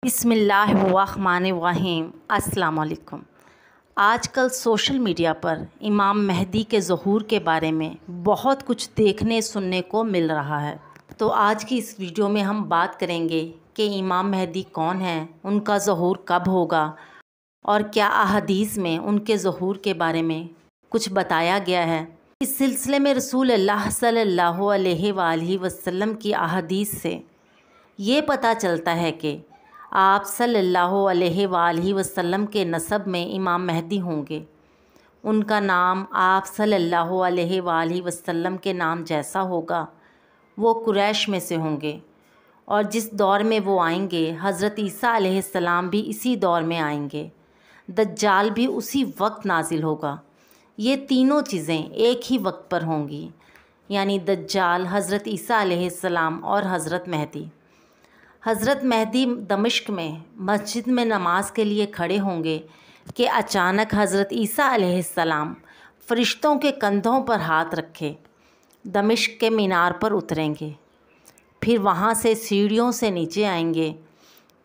بسم اللہ الرحمن الرحیم۔ السلام علیکم۔ آج کل سوشل میڈیا پر امام مہدی کے ظہور کے بارے میں بہت کچھ دیکھنے سننے کو مل رہا ہے، تو آج کی اس ویڈیو میں ہم بات کریں گے کہ امام مہدی کون ہیں، ان کا ظہور کب ہوگا اور کیا احادیث میں ان کے ظہور کے بارے میں کچھ بتایا گیا ہے۔ اس سلسلے میں رسول اللہ صلی اللہ علیہ وآلہ وسلم کی احادیث سے یہ پتہ چلتا ہے کہ آپ صلی اللہ علیہ وآلہ وسلم کے نسب میں امام مہدی ہوں گے۔ ان کا نام آپ صلی اللہ علیہ وآلہ وسلم کے نام جیسا ہوگا، وہ قریش میں سے ہوں گے، اور جس دور میں وہ آئیں گے حضرت عیسیٰ علیہ السلام بھی اسی دور میں آئیں گے۔ دجال بھی اسی وقت نازل ہوگا۔ یہ تینوں چیزیں ایک ہی وقت پر ہوں گی، یعنی دجال، حضرت عیسیٰ علیہ السلام اور حضرت مہدی۔ حضرت مہدی دمشق میں مسجد میں نماز کے لیے کھڑے ہوں گے کہ اچانک حضرت عیسیٰ علیہ السلام فرشتوں کے کندھوں پر ہاتھ رکھے دمشق کے مینار پر اتریں گے، پھر وہاں سے سیڑھیوں سے نیچے آئیں گے،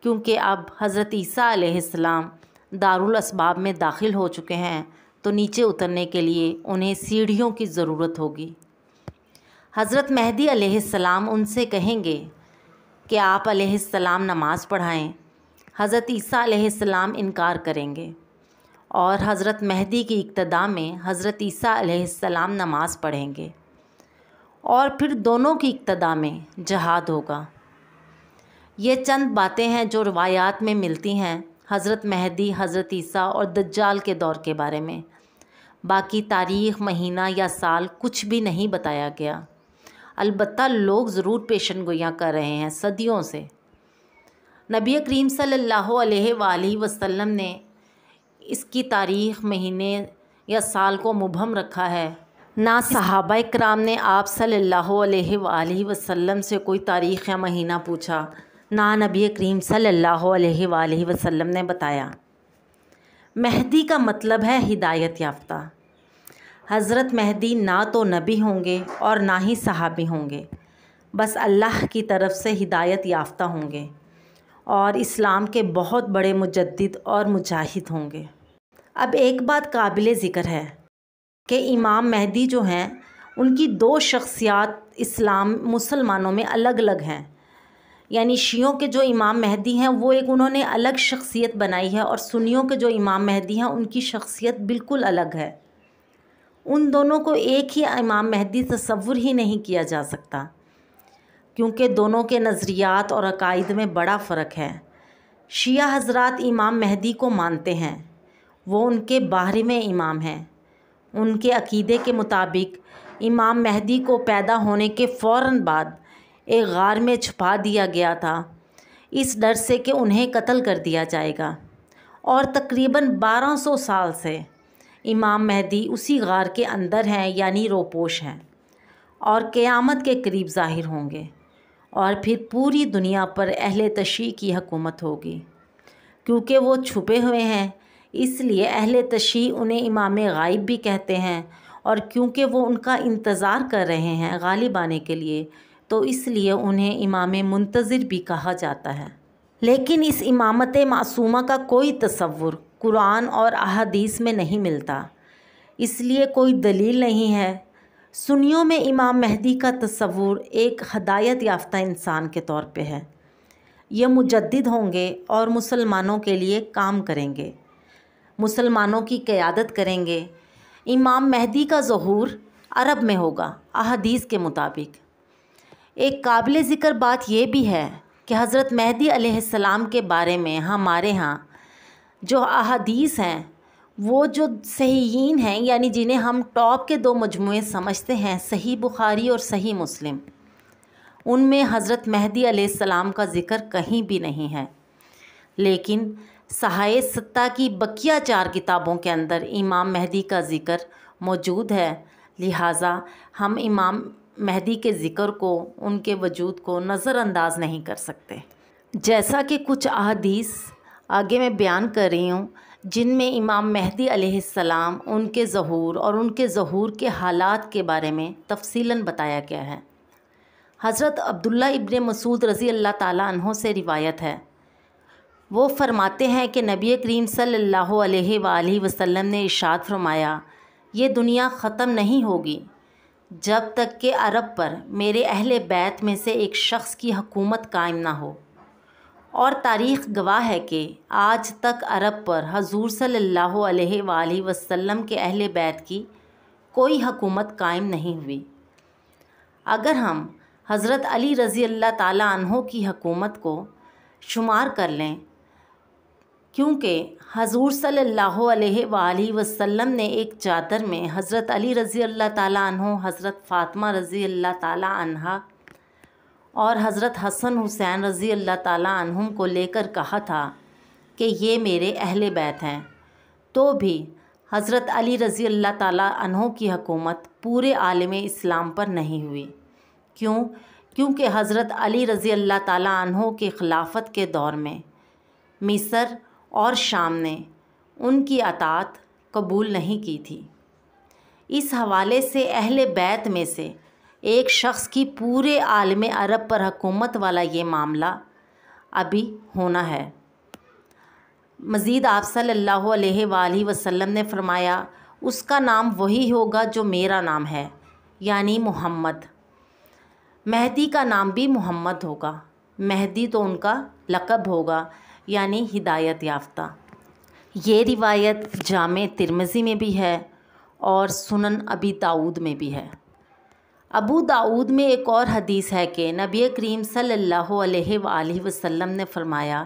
کیونکہ اب حضرت عیسیٰ علیہ السلام دارالاسباب میں داخل ہو چکے ہیں، تو نیچے اترنے کے لیے انہیں سیڑھیوں کی ضرورت ہوگی۔ حضرت مہدی علیہ السلام ان سے کہیں گے کہ آپ علیہ السلام نماز پڑھائیں۔ حضرت عیسیٰ علیہ السلام انکار کریں گے، اور حضرت مہدی کی اقتداء میں حضرت عیسیٰ علیہ السلام نماز پڑھیں گے، اور پھر دونوں کی اقتداء میں جہاد ہوگا۔ یہ چند باتیں ہیں جو روایات میں ملتی ہیں حضرت مہدی، حضرت عیسیٰ اور دجال کے دور کے بارے میں۔ باقی تاریخ، مہینہ یا سال کچھ بھی نہیں بتایا گیا، البتہ لوگ ضرور پیشن گوئیاں کر رہے ہیں صدیوں سے۔ نبی کریم صلی اللہ علیہ وآلہ وسلم نے اس کی تاریخ، مہینے یا سال کو مبہم رکھا ہے۔ نہ صحابہ کرام نے آپ صلی اللہ علیہ وآلہ وسلم سے کوئی تاریخ یا مہینہ پوچھا، نہ نبی کریم صلی اللہ علیہ وآلہ وسلم نے بتایا۔ مہدی کا مطلب ہے ہدایت یافتہ۔ حضرت مہدی نہ تو نبی ہوں گے اور نہ ہی صحابی ہوں گے، بس اللہ کی طرف سے ہدایت یافتہ ہوں گے، اور اسلام کے بہت بڑے مجدد اور مجاہد ہوں گے۔ اب ایک بات قابل ذکر ہے کہ امام مہدی جو ہیں، ان کی دو شخصیات مسلمانوں میں الگ الگ ہیں۔ یعنی شیعوں کے جو امام مہدی ہیں وہ ایک انہوں نے الگ شخصیت بنائی ہے، اور سنیوں کے جو امام مہدی ہیں ان کی شخصیت بالکل الگ ہے۔ ان دونوں کو ایک ہی امام مہدی تصور ہی نہیں کیا جا سکتا، کیونکہ دونوں کے نظریات اور عقائد میں بڑا فرق ہے۔ شیعہ حضرات امام مہدی کو مانتے ہیں، وہ ان کے باہرویں امام ہیں۔ ان کے عقیدے کے مطابق امام مہدی کو پیدا ہونے کے فوراً بعد ایک غار میں چھپا دیا گیا تھا، اس ڈر سے کہ انہیں قتل کر دیا جائے گا، اور تقریباً 1200 سال سے امام مہدی اسی غار کے اندر ہیں، یعنی روپوش ہیں، اور قیامت کے قریب ظاہر ہوں گے، اور پھر پوری دنیا پر اہل تشیع کی حکومت ہوگی۔ کیونکہ وہ چھپے ہوئے ہیں، اس لیے اہل تشیع انہیں امام غائب بھی کہتے ہیں، اور کیونکہ وہ ان کا انتظار کر رہے ہیں غالب آنے کے لیے، تو اس لیے انہیں امام منتظر بھی کہا جاتا ہے۔ لیکن اس امامت معصومہ کا کوئی تصور قرآن اور احادیث میں نہیں ملتا، اس لیے کوئی دلیل نہیں ہے۔ سنیوں میں امام مہدی کا تصور ایک ہدایت یافتہ انسان کے طور پہ ہے۔ یہ مجدد ہوں گے اور مسلمانوں کے لیے کام کریں گے، مسلمانوں کی قیادت کریں گے۔ امام مہدی کا ظہور عرب میں ہوگا احادیث کے مطابق۔ ایک قابل ذکر بات یہ بھی ہے کہ حضرت مہدی علیہ السلام کے بارے میں ہمارے ہاں جو احادیث ہیں، وہ جو صحیحین ہیں، یعنی جنہیں ہم ٹاپ کے دو مجموعے سمجھتے ہیں، صحیح بخاری اور صحیح مسلم، ان میں حضرت مہدی علیہ السلام کا ذکر کہیں بھی نہیں ہے۔ لیکن صحائف ستہ کی بقیہ 4 کتابوں کے اندر امام مہدی کا ذکر موجود ہے، لہٰذا ہم امام مہدی کے ذکر کو، ان کے وجود کو نظر انداز نہیں کر سکتے۔ جیسا کہ کچھ احادیث آگے میں بیان کر رہی ہوں، جن میں امام مہدی علیہ السلام، ان کے ظہور اور ان کے ظہور کے حالات کے بارے میں تفصیلاً بتایا گیا ہے۔ حضرت عبداللہ ابن مسعود رضی اللہ تعالیٰ عنہ سے روایت ہے، وہ فرماتے ہیں کہ نبی کریم صلی اللہ علیہ وآلہ وسلم نے ارشاد فرمایا، یہ دنیا ختم نہیں ہوگی جب تک کہ عرب پر میرے اہل بیت میں سے ایک شخص کی حکومت قائم نہ ہو، اور تاریخ گواہ ہے کہ آج تک عرب پر حضور صلی اللہ علیہ وآلہ وسلم کے اہل بیت کی کوئی حکومت قائم نہیں ہوئی۔ اگر ہم حضرت علی رضی اللہ تعالیٰ عنہ کی حکومت کو شمار کر لیں، کیونکہ حضور صلی اللہ علیہ وآلہ وسلم نے ایک چادر میں حضرت علی رضی اللہ تعالیٰ عنہ، حضرت فاطمہ رضی اللہ تعالیٰ عنہا اور حضرت حسن حسین رضی اللہ تعالیٰ عنہم کو لے کر کہا تھا کہ یہ میرے اہل بیت ہیں، تو بھی حضرت علی رضی اللہ تعالیٰ عنہ کی حکومت پورے عالم اسلام پر نہیں ہوئی۔ کیونکہ حضرت علی رضی اللہ تعالیٰ عنہ کے خلافت کے دور میں مصر اور شام نے ان کی اطاعت قبول نہیں کی تھی۔ اس حوالے سے اہل بیت میں سے ایک شخص کی پورے عالم عرب پر حکومت والا یہ معاملہ ابھی ہونا ہے۔ مزید آپ صلی اللہ علیہ وآلہ وسلم نے فرمایا، اس کا نام وہی ہوگا جو میرا نام ہے، یعنی محمد۔ مہدی کا نام بھی محمد ہوگا۔ مہدی تو ان کا لقب ہوگا، یعنی ہدایت یافتہ۔ یہ روایت جامع ترمذی میں بھی ہے اور سنن ابی داؤد میں بھی ہے۔ ابو داؤد میں ایک اور حدیث ہے کہ نبی کریم صلی اللہ علیہ وآلہ وسلم نے فرمایا،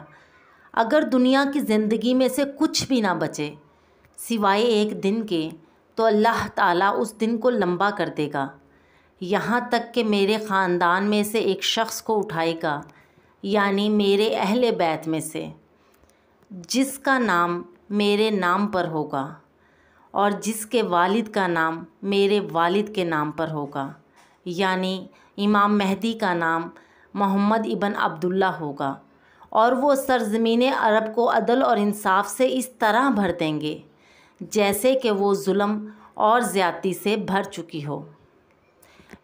اگر دنیا کی زندگی میں سے کچھ بھی نہ بچے سوائے ایک دن کے، تو اللہ تعالیٰ اس دن کو لمبا کر دے گا، یہاں تک کہ میرے خاندان میں سے ایک شخص کو اٹھائے گا، یعنی میرے اہل بیت میں سے، جس کا نام میرے نام پر ہوگا اور جس کے والد کا نام میرے والد کے نام پر ہوگا، یعنی امام مہدی کا نام محمد ابن عبداللہ ہوگا، اور وہ سرزمین عرب کو عدل اور انصاف سے اس طرح بھر دیں گے جیسے کہ وہ ظلم اور زیادتی سے بھر چکی ہو۔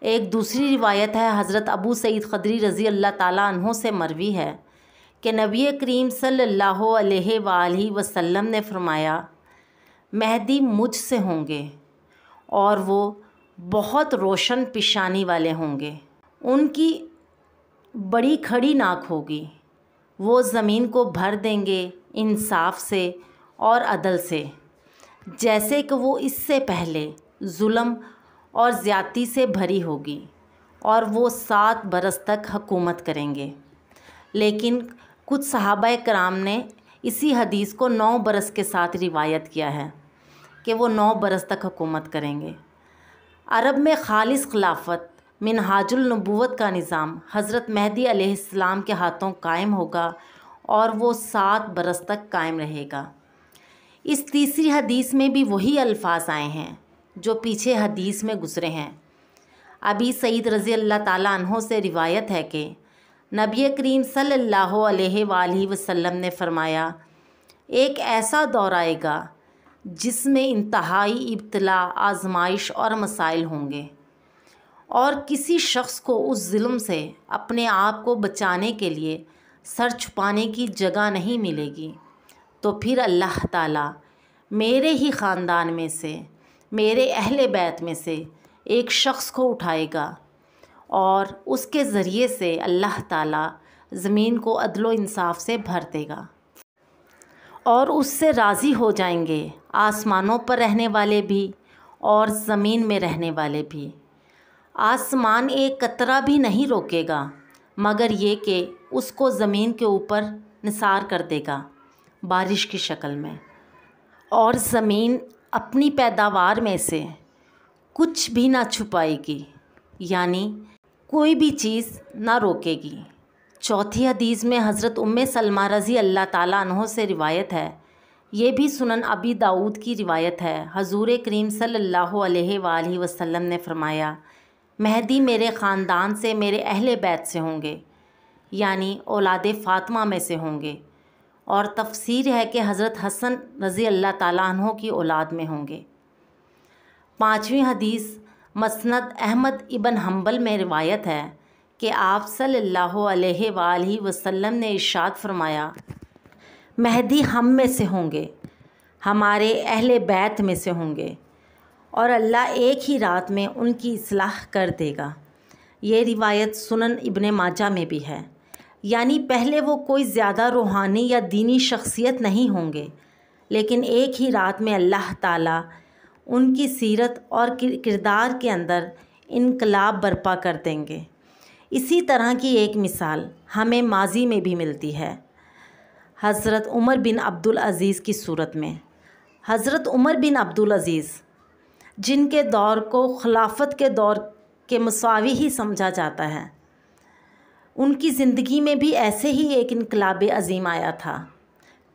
ایک دوسری روایت ہے، حضرت ابو سعید خدری رضی اللہ تعالیٰ عنہ سے مروی ہے کہ نبی کریم صلی اللہ علیہ وآلہ وسلم نے فرمایا، مہدی مجھ سے ہوں گے اور وہ بہت روشن پیشانی والے ہوں گے، ان کی بڑی کھڑی ناک ہوگی، وہ زمین کو بھر دیں گے انصاف سے اور عدل سے، جیسے کہ وہ اس سے پہلے ظلم اور زیادتی سے بھری ہوگی، اور وہ 7 برس تک حکومت کریں گے۔ لیکن کچھ صحابہ کرام نے اسی حدیث کو 9 برس کے ساتھ روایت کیا ہے کہ وہ 9 برس تک حکومت کریں گے۔ عرب میں خالص خلافت، منہاج النبوت کا نظام حضرت مہدی علیہ السلام کے ہاتھوں قائم ہوگا اور وہ 7 برس تک قائم رہے گا۔ اس تیسری حدیث میں بھی وہی الفاظ آئے ہیں جو پیچھے حدیث میں گزرے ہیں۔ ابی سعید رضی اللہ تعالیٰ عنہ سے روایت ہے کہ نبی کریم صلی اللہ علیہ وآلہ وسلم نے فرمایا، ایک ایسا دور آئے گا جس میں انتہائی ابتلا، آزمائش اور مسائل ہوں گے، اور کسی شخص کو اس ظلم سے اپنے آپ کو بچانے کے لیے سر چھپانے کی جگہ نہیں ملے گی، تو پھر اللہ تعالیٰ میرے ہی خاندان میں سے، میرے اہل بیت میں سے ایک شخص کو اٹھائے گا، اور اس کے ذریعے سے اللہ تعالیٰ زمین کو عدل و انصاف سے بھر دے گا، اور اس سے راضی ہو جائیں گے آسمانوں پر رہنے والے بھی اور زمین میں رہنے والے بھی۔ آسمان ایک قطرہ بھی نہیں روکے گا مگر یہ کہ اس کو زمین کے اوپر نثار کر دے گا بارش کی شکل میں، اور زمین اپنی پیداوار میں سے کچھ بھی نہ چھپائے گی، یعنی کوئی بھی چیز نہ روکے گی۔ چوتھی حدیث میں حضرت ام سلمہ رضی اللہ تعالیٰ عنہ سے روایت ہے، یہ بھی سنن ابی داؤد کی روایت ہے، حضور کریم صلی اللہ علیہ وآلہ وسلم نے فرمایا، مہدی میرے خاندان سے، میرے اہل بیت سے ہوں گے، یعنی اولاد فاطمہ میں سے ہوں گے، اور تفسیر ہے کہ حضرت حسن رضی اللہ تعالیٰ عنہ کی اولاد میں ہوں گے۔ پانچویں حدیث مسند احمد ابن حنبل میں روایت ہے کہ آپ صلی اللہ علیہ وآلہ وسلم نے ارشاد فرمایا، مہدی ہم میں سے ہوں گے، ہمارے اہل بیت میں سے ہوں گے، اور اللہ ایک ہی رات میں ان کی اصلاح کر دے گا۔ یہ روایت سنن ابن ماجہ میں بھی ہے۔ یعنی پہلے وہ کوئی زیادہ روحانی یا دینی شخصیت نہیں ہوں گے، لیکن ایک ہی رات میں اللہ تعالیٰ ان کی سیرت اور کردار کے اندر انقلاب برپا کر دیں گے۔ اسی طرح کی ایک مثال ہمیں ماضی میں بھی ملتی ہے، حضرت عمر بن عبدالعزیز کی صورت میں۔ حضرت عمر بن عبدالعزیز، جن کے دور کو خلافت کے دور کے مساوی ہی سمجھا جاتا ہے، ان کی زندگی میں بھی ایسے ہی ایک انقلاب عظیم آیا تھا۔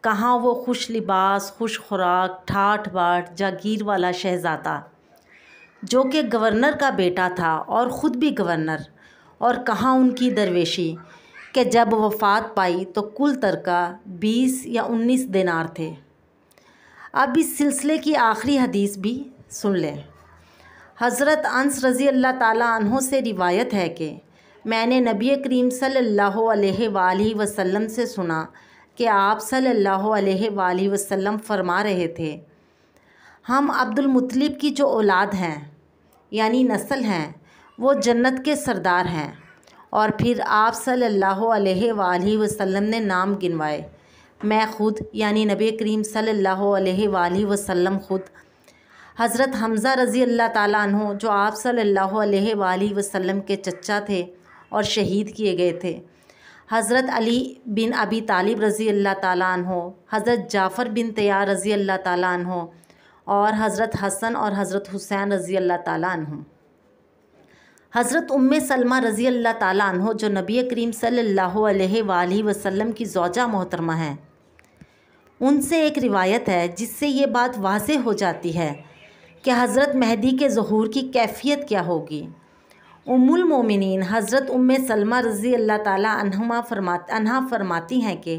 کہاں وہ خوش لباس، خوش خوراک، ٹھاٹھ باٹھ، جاگیر والا شہزادہ جو کہ گورنر کا بیٹا تھا اور خود بھی گورنر، اور کہاں ان کی درویشی کہ جب وفات پائی تو کل ترکہ 20 یا 19 دینار تھے۔ اب اس سلسلے کی آخری حدیث بھی سن لیں۔ حضرت انس رضی اللہ تعالیٰ عنہ سے روایت ہے کہ میں نے نبی کریم صلی اللہ علیہ وآلہ وسلم سے سنا کہ آپ صلی اللہ علیہ وآلہ وسلم فرما رہے تھے، ہم عبد المطلب کی جو اولاد ہیں یعنی نسل ہیں وہ جنت کے سردار ہیں۔ اور پھر آپ صلی اللہ علیہ وآلہ وسلم نے نام گنوائے۔ میں خود یعنی نبی کریم صلی اللہ علیہ وآلہ وسلم خود، حضرت حمزہ رضی اللہ تعالیٰ عنہ جو آپ صلی اللہ علیہ وآلہ وسلم کے چچا تھے اور شہید کیے گئے تھے، حضرت علی بن ابی طالب رضی اللہ تعالیٰ عنہ، حضرت جعفر بن طیار رضی اللہ تعالیٰ عنہ، اور حضرت حسن اور حضرت حسین رضی اللہ تعالیٰ عنہ، حضرت سلمہ رضی اللہ تعالیٰ عنہ جو نبی کریم صلی اللہ علیہ وآلہ وسلم کی زوجہ محترمہ ہیں، ان سے ایک روایت ہے جس سے یہ بات واضح ہو جاتی ہے کہ حضرت مہدی کے ظہور کی کیفیت کیا ہوگی۔ المومنین حضرت سلمہ رضی اللہ تعالیٰ عنہا فرماتی ہیں کہ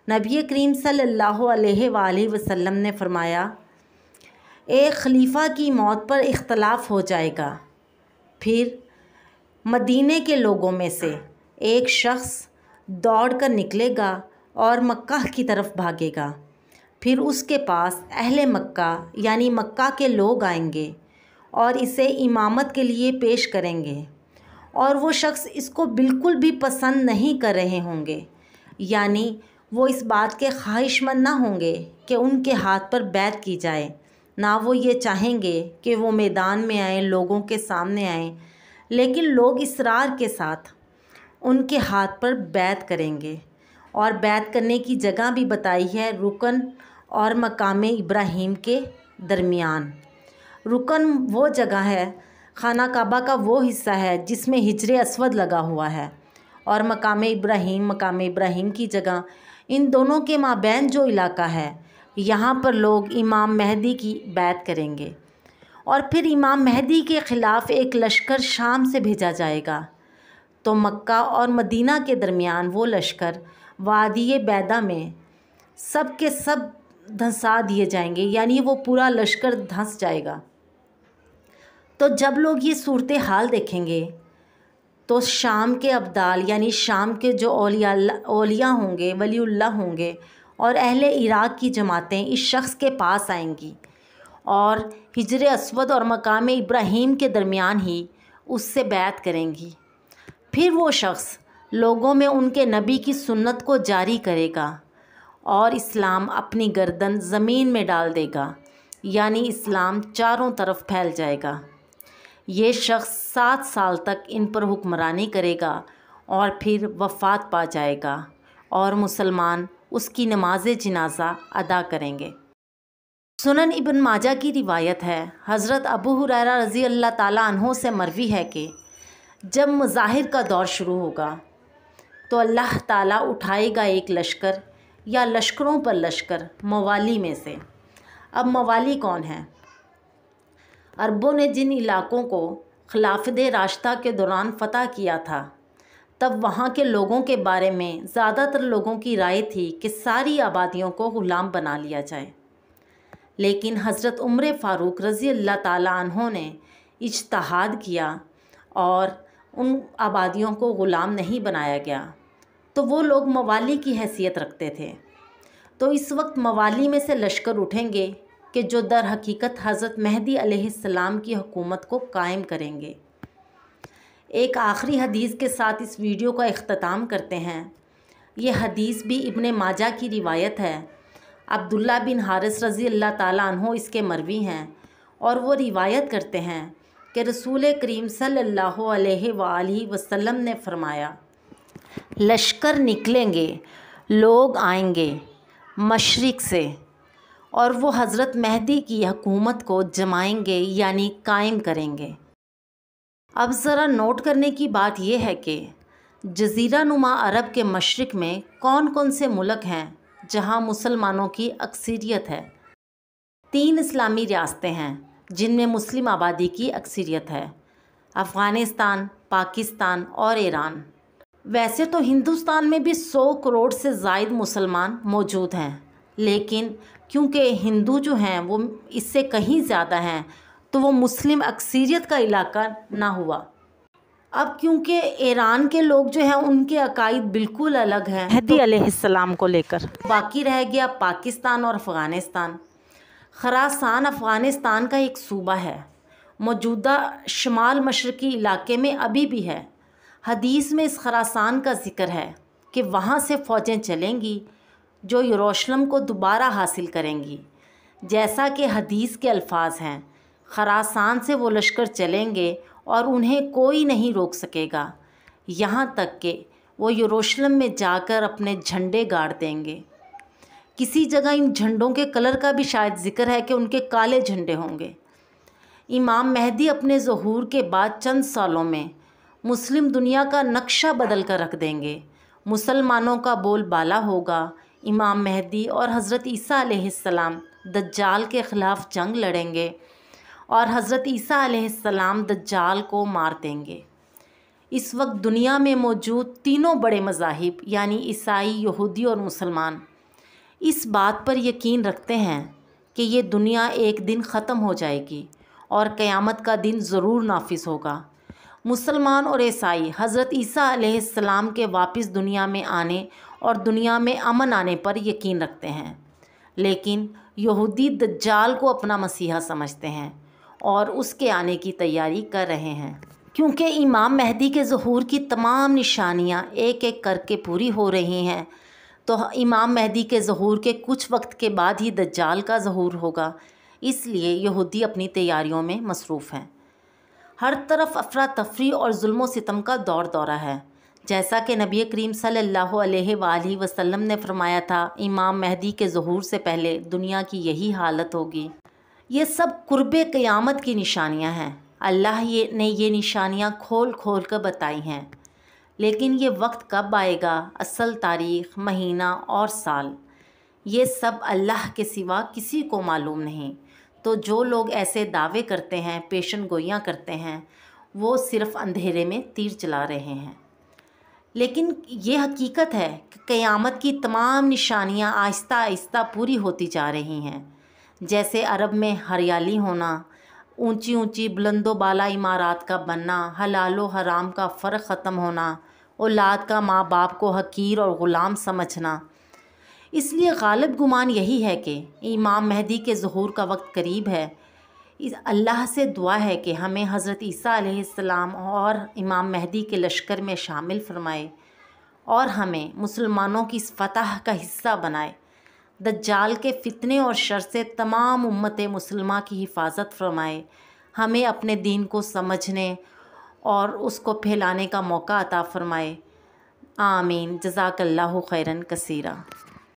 نبی کریم صلی اللہ علیہ وآلہ وسلم نے فرمایا، ایک خلیفہ کی موت پر اختلاف ہو جائے گا، پھر مدینے کے لوگوں میں سے ایک شخص دوڑ کر نکلے گا اور مکہ کی طرف بھاگے گا، پھر اس کے پاس اہل مکہ یعنی مکہ کے لوگ آئیں گے اور اسے امامت کے لیے پیش کریں گے، اور وہ شخص اس کو بالکل بھی پسند نہیں کر رہے ہوں گے، یعنی وہ اس بات کے خواہش مند نہ ہوں گے کہ ان کے ہاتھ پر بیعت کی جائے، نہ وہ یہ چاہیں گے کہ وہ میدان میں آئیں، لوگوں کے سامنے آئیں، لیکن لوگ اصرار کے ساتھ ان کے ہاتھ پر بیعت کریں گے۔ اور بیعت کرنے کی جگہ بھی بتائی ہے، رکن اور مقام ابراہیم کے درمیان۔ رکن وہ جگہ ہے، خانہ کعبہ کا وہ حصہ ہے جس میں حجر اسود لگا ہوا ہے، اور مقام ابراہیم کی جگہ، ان دونوں کے مابین جو علاقہ ہے، یہاں پر لوگ امام مہدی کی بیعت کریں گے۔ اور پھر امام مہدی کے خلاف ایک لشکر شام سے بھیجا جائے گا، تو مکہ اور مدینہ کے درمیان وہ لشکر وادی بیدہ میں سب کے سب دھنسا دیے جائیں گے، یعنی وہ پورا لشکر دھنس جائے گا۔ تو جب لوگ یہ صورتحال دیکھیں گے تو شام کے ابدال یعنی شام کے جو اولیاء ہوں گے، ولی اللہ ہوں گے، اور اہل عراق کی جماعتیں اس شخص کے پاس آئیں گی اور حجر اسود اور مقام ابراہیم کے درمیان ہی اس سے بیعت کریں گی۔ پھر وہ شخص لوگوں میں ان کے نبی کی سنت کو جاری کرے گا اور اسلام اپنی گردن زمین میں ڈال دے گا، یعنی اسلام چاروں طرف پھیل جائے گا۔ یہ شخص 7 سال تک ان پر حکمرانی کرے گا اور پھر وفات پا جائے گا، اور مسلمان اس کی نماز جنازہ ادا کریں گے۔ سنن ابن ماجہ کی روایت ہے، حضرت ابو ہریرہ رضی اللہ تعالیٰ عنہ سے مروی ہے کہ جب مظاہر کا دور شروع ہوگا تو اللہ تعالیٰ اٹھائے گا ایک لشکر یا لشکروں پر لشکر موالی میں سے۔ اب موالی کون ہیں؟ عربوں نے جن علاقوں کو خلافت راشدہ کے دوران فتح کیا تھا، تب وہاں کے لوگوں کے بارے میں زیادہ تر لوگوں کی رائے تھی کہ ساری آبادیوں کو غلام بنا لیا جائے، لیکن حضرت عمر فاروق رضی اللہ تعالیٰ عنہ نے اجتہاد کیا اور ان آبادیوں کو غلام نہیں بنایا گیا، تو وہ لوگ موالی کی حیثیت رکھتے تھے۔ تو اس وقت موالی میں سے لشکر اٹھیں گے کہ جو در حقیقت حضرت مہدی علیہ السلام کی حکومت کو قائم کریں گے۔ ایک آخری حدیث کے ساتھ اس ویڈیو کا اختتام کرتے ہیں۔ یہ حدیث بھی ابن ماجہ کی روایت ہے۔ عبداللہ بن حارث رضی اللہ تعالیٰ عنہ اس کے مروی ہیں اور وہ روایت کرتے ہیں کہ رسول کریم صلی اللہ علیہ وآلہ وسلم نے فرمایا، لشکر نکلیں گے، لوگ آئیں گے مشرق سے اور وہ حضرت مہدی کی حکومت کو جمائیں گے یعنی قائم کریں گے۔ اب ذرا نوٹ کرنے کی بات یہ ہے کہ جزیرہ نما عرب کے مشرق میں کون کون سے ملک ہیں جہاں مسلمانوں کی اکثریت ہے؟ 3 اسلامی ریاستیں ہیں جن میں مسلم آبادی کی اکثریت ہے، افغانستان، پاکستان اور ایران۔ ویسے تو ہندوستان میں بھی 100 کروڑ سے زائد مسلمان موجود ہیں، لیکن کیونکہ ہندو جو ہیں وہ اس سے کہیں زیادہ ہیں تو وہ مسلم اکثریت کا علاقہ نہ ہوا۔ اب کیونکہ ایران کے لوگ جو ہیں ان کے عقائد بالکل الگ ہیں مہدی علیہ السلام کو لے کر، باقی رہ گیا پاکستان اور افغانستان۔ خراسان افغانستان کا ایک صوبہ ہے، موجودہ شمال مشرقی علاقے میں ابھی بھی ہے۔ حدیث میں اس خراسان کا ذکر ہے کہ وہاں سے فوجیں چلیں گی جو یروشلم کو دوبارہ حاصل کریں گی، جیسا کہ حدیث کے الفاظ ہیں، خراسان سے وہ لشکر چلیں گے اور انہیں کوئی نہیں روک سکے گا یہاں تک کہ وہ یروشلم میں جا کر اپنے جھنڈے گاڑ دیں گے۔ کسی جگہ ان جھنڈوں کے کلر کا بھی شاید ذکر ہے کہ ان کے کالے جھنڈے ہوں گے۔ امام مہدی اپنے ظہور کے بعد چند سالوں میں مسلم دنیا کا نقشہ بدل کر رکھ دیں گے۔ مسلمانوں کا بول بالا ہوگا، امام مہدی اور حضرت عیسیٰ علیہ السلام دجال کے خلاف جنگ لڑیں گے اور حضرت عیسیٰ علیہ السلام دجال کو مار دیں گے۔ اس وقت دنیا میں موجود تینوں بڑے مذاہب یعنی عیسائی، یہودی اور مسلمان اس بات پر یقین رکھتے ہیں کہ یہ دنیا ایک دن ختم ہو جائے گی اور قیامت کا دن ضرور نافذ ہوگا۔ مسلمان اور عیسائی حضرت عیسیٰ علیہ السلام کے واپس دنیا میں آنے اور دنیا میں امن آنے پر یقین رکھتے ہیں، لیکن یہودی دجال کو اپنا مسیحا سمجھتے ہیں اور اس کے آنے کی تیاری کر رہے ہیں۔ کیونکہ امام مہدی کے ظہور کی تمام نشانیاں ایک ایک کر کے پوری ہو رہی ہیں تو امام مہدی کے ظہور کے کچھ وقت کے بعد ہی دجال کا ظہور ہوگا، اس لیے یہودی اپنی تیاریوں میں مصروف ہیں۔ ہر طرف افراتفری اور ظلم و ستم کا دور دورہ ہے، جیسا کہ نبی کریم صلی اللہ علیہ وآلہ وسلم نے فرمایا تھا، امام مہدی کے ظہور سے پہلے دنیا کی یہی حالت ہوگی۔ یہ سب قرب قیامت کی نشانیاں ہیں۔ اللہ نے یہ نشانیاں کھول کھول کر بتائی ہیں، لیکن یہ وقت کب آئے گا، اصل تاریخ، مہینہ اور سال، یہ سب اللہ کے سوا کسی کو معلوم نہیں۔ تو جو لوگ ایسے دعوے کرتے ہیں، پیشن گوئیاں کرتے ہیں، وہ صرف اندھیرے میں تیر چلا رہے ہیں۔ لیکن یہ حقیقت ہے کہ قیامت کی تمام نشانیاں آہستہ آہستہ پوری ہوتی جا رہی ہیں، جیسے عرب میں ہریالی ہونا، اونچی اونچی بلند و بالا عمارات کا بننا، حلال و حرام کا فرق ختم ہونا، اولاد کا ماں باپ کو حقیر اور غلام سمجھنا۔ اس لیے غالب گمان یہی ہے کہ امام مہدی کے ظہور کا وقت قریب ہے۔ اللہ سے دعا ہے کہ ہمیں حضرت عیسیٰ علیہ السلام اور امام مہدی کے لشکر میں شامل فرمائے اور ہمیں مسلمانوں کی اس فتح کا حصہ بنائے۔ دجال کے فتنے اور شر سے تمام امت مسلمہ کی حفاظت فرمائے، ہمیں اپنے دین کو سمجھنے اور اس کو پھیلانے کا موقع عطا فرمائے۔ آمین۔ جزاک اللہ خیراً کثیرا۔